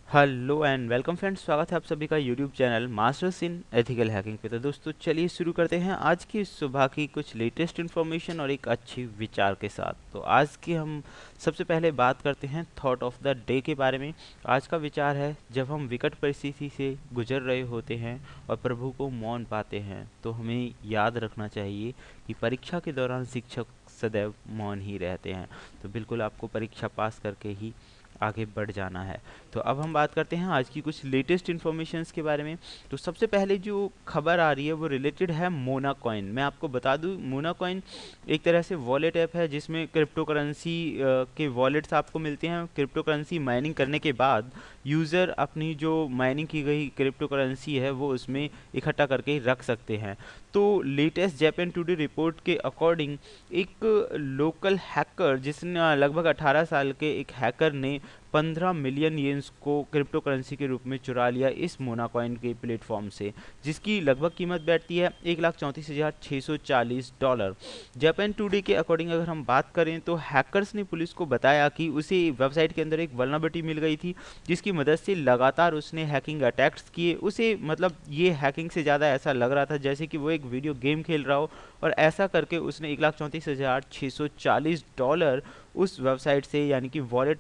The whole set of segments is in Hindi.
हेलो एंड वेलकम फ्रेंड्स, स्वागत है आप सभी का YouTube channel masters in ethical hacking पे। तो दोस्तों चलिए शुरू करते हैं आज की सुबह की कुछ लेटेस्ट इन्फॉर्मेशन और एक अच्छी विचार के साथ। तो आज की हम सबसे पहले बात करते हैं थॉट ऑफ द डे के बारे में। आज का विचार है, जब हम विकट परिस्थिति से गुजर रहे होते हैं और प्रभु को मौन पाते हैं तो हमें याद रखना चाहिए कि परीक्षा के दौरान शिक्षक सदैव मौन ही रहते हैं। तो बिल्कुल आपको परीक्षा पास करके ही आगे बढ़ जाना है। तो अब हम बात करते हैं आज की कुछ लेटेस्ट इन्फॉर्मेशंस के बारे में। तो सबसे पहले जो खबर आ रही है वो रिलेटेड है मोना कॉइन। मैं आपको बता दूं, मोना कॉइन एक तरह से वॉलेट ऐप है जिसमें क्रिप्टो करेंसी के वॉलेट्स आपको मिलते हैं। क्रिप्टो करेंसी माइनिंग करने के बाद यूज़र अपनी जो माइनिंग की गई क्रिप्टो करेंसी है वो उसमें इकट्ठा करके रख सकते हैं। तो लेटेस्ट जापान टुडे रिपोर्ट के अकॉर्डिंग एक लोकल हैकर, जिसने लगभग 18 साल के एक हैकर ने 15 मिलियन येन्स को क्रिप्टो करेंसी के रूप में चुरा लिया इस मोना कॉइन के प्लेटफॉर्म से, जिसकी लगभग कीमत बैठती है $1,34,640। जापान टुडे के अकॉर्डिंग अगर हम बात करें तो हैकर्स ने पुलिस को बताया कि उसे वेबसाइट के अंदर एक वल्नरेबिलिटी मिल गई थी, जिसकी मदद से लगातार उसने हैकिंग अटैक्स किए। उसे मतलब ये हैकिंग से ज़्यादा ऐसा लग रहा था जैसे कि वो एक वीडियो गेम खेल रहा हो, और ऐसा करके उसने $1,34,640 उस वेबसाइट से, यानी कि वॉलेट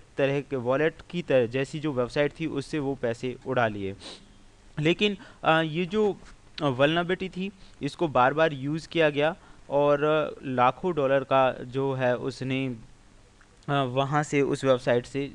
की तरह जैसी जो वेबसाइट थी उससे वो पैसे उड़ा लिए। लेकिन ये जो वल्नरेबिलिटी थी इसको बार बार यूज़ किया गया और लाखों डॉलर का जो है उसने वहाँ से उस वेबसाइट से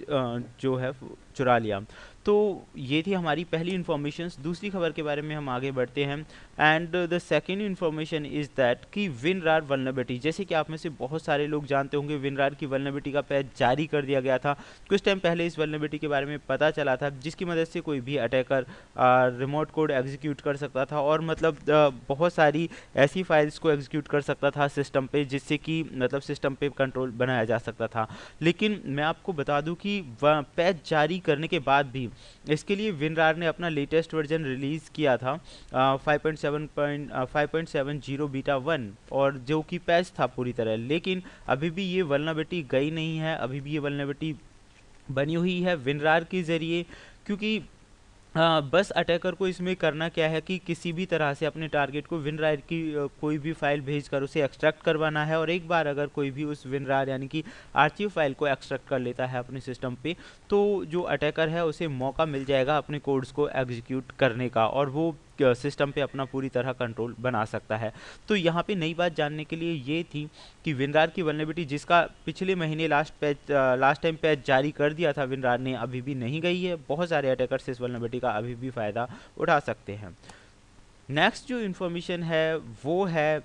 जो है चुरा लिया। तो ये थी हमारी पहली इन्फॉर्मेशंस। दूसरी खबर के बारे में हम आगे बढ़ते हैं। And the second information is that कि विनरार वल्नरेबिलिटी, जैसे कि आप में से बहुत सारे लोग जानते होंगे, विनरार की वल्नरेबिलिटी का पैच जारी कर दिया गया था। कुछ टाइम पहले इस वल्नरेबिलिटी के बारे में पता चला था, जिसकी मदद से कोई भी अटैकर रिमोट कोड एग्जीक्यूट कर सकता था और मतलब बहुत सारी ऐसी फाइल्स को एग्जीक्यूट कर सकता था सिस्टम पे, जिससे कि मतलब सिस्टम पे कंट्रोल बनाया जा सकता था। लेकिन मैं आपको बता दूं कि पैच जारी करने के बाद भी इसके लिए विनरार ने अपना लेटेस्ट वर्जन रिलीज़ किया था 5.70 बीटा 1, और जो कि पैच था पूरी तरह। लेकिन अभी भी ये वल्नरेबिलिटी गई नहीं है, अभी भी ये वल्नरेबिलिटी बनी हुई है विनरार के ज़रिए। क्योंकि बस अटैकर को इसमें करना क्या है कि किसी भी तरह से अपने टारगेट को विनरार की कोई भी फाइल भेजकर उसे एक्सट्रैक्ट करवाना है, और एक बार अगर कोई भी उस विनरार यानी कि आर्चिव फाइल को एक्सट्रैक्ट कर लेता है अपने सिस्टम पे, तो जो अटैकर है उसे मौका मिल जाएगा अपने कोड्स को एग्जीक्यूट करने का, और वो सिस्टम पे अपना पूरी तरह कंट्रोल बना सकता है। तो यहाँ पे नई बात जानने के लिए ये थी कि विनरार की वल्नरेबिलिटी, जिसका पिछले महीने लास्ट टाइम पैच जारी कर दिया था विनरार ने, अभी भी नहीं गई है। बहुत सारे अटैकर्स इस वल्नरेबिलिटी का अभी भी फ़ायदा उठा सकते हैं। नेक्स्ट जो इन्फॉर्मेशन है वो है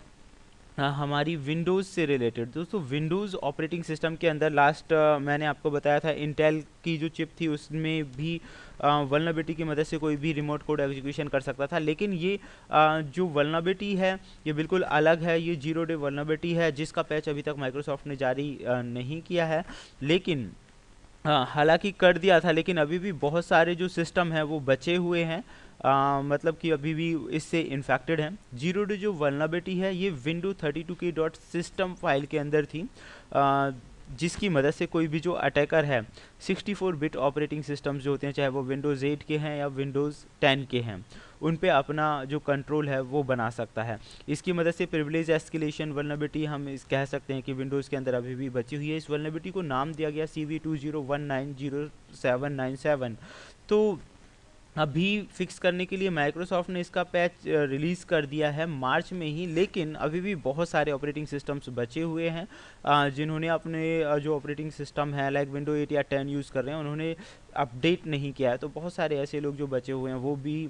हमारी विंडोज़ से रिलेटेड। दोस्तों विंडोज़ ऑपरेटिंग सिस्टम के अंदर लास्ट मैंने आपको बताया था इंटेल की जो चिप थी उसमें भी वल्नरेबिलिटी की मदद से कोई भी रिमोट कोड एग्जीक्यूशन कर सकता था। लेकिन ये जो वल्नरेबिलिटी है ये बिल्कुल अलग है। ये 0 डे वल्नरेबिलिटी है जिसका पैच अभी तक माइक्रोसॉफ्ट ने जारी नहीं किया है। लेकिन हाँ, हालांकि कर दिया था, लेकिन अभी भी बहुत सारे जो सिस्टम हैं वो बचे हुए हैं, मतलब कि अभी भी इससे इन्फेक्टेड हैं। 0 डे जो वल्नरेबिलिटी है ये विंडो 32 के डॉट सिस्टम फाइल के अंदर थी, जिसकी मदद से कोई भी जो अटैकर है 64 बिट ऑपरेटिंग सिस्टम्स जो होते हैं, चाहे वो विंडोज़ 8 के हैं या विंडोज़ 10 के हैं, उन पे अपना जो कंट्रोल है वो बना सकता है। इसकी मदद से प्रिविलेज एस्केलेशन वल्नरेबिलिटी हम इस कह सकते हैं कि विंडोज़ के अंदर अभी भी बची हुई है। इस वल्नरेबिलिटी को नाम दिया गया CV20190797। तो अभी फिक्स करने के लिए माइक्रोसॉफ्ट ने इसका पैच रिलीज़ कर दिया है मार्च में ही, लेकिन अभी भी बहुत सारे ऑपरेटिंग सिस्टम्स बचे हुए हैं जिन्होंने अपने जो ऑपरेटिंग सिस्टम है लाइक विंडो 8 या 10 यूज़ कर रहे हैं, उन्होंने अपडेट नहीं किया है। तो बहुत सारे ऐसे लोग जो बचे हुए हैं वो भी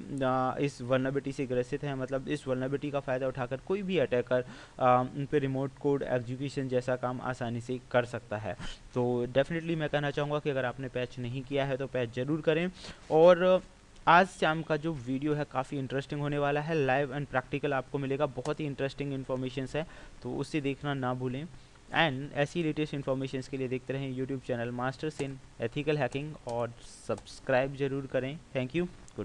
इस वल्नरेबिलिटी से ग्रसित हैं। मतलब इस वल्नरेबिलिटी का फ़ायदा उठाकर कोई भी अटैकर उन पर रिमोट कोड एग्जीक्यूशन जैसा काम आसानी से कर सकता है। तो डेफिनेटली मैं कहना चाहूँगा कि अगर आपने पैच नहीं किया है तो पैच ज़रूर करें। और आज शाम का जो वीडियो है काफ़ी इंटरेस्टिंग होने वाला है, लाइव एंड प्रैक्टिकल आपको मिलेगा, बहुत ही इंटरेस्टिंग इन्फॉर्मेशंस है, तो उससे देखना ना भूलें। एंड ऐसी लेटेस्ट इन्फॉर्मेशंस के लिए देखते रहें YouTube channel masters in ethical hacking और सब्सक्राइब जरूर करें। Thank you.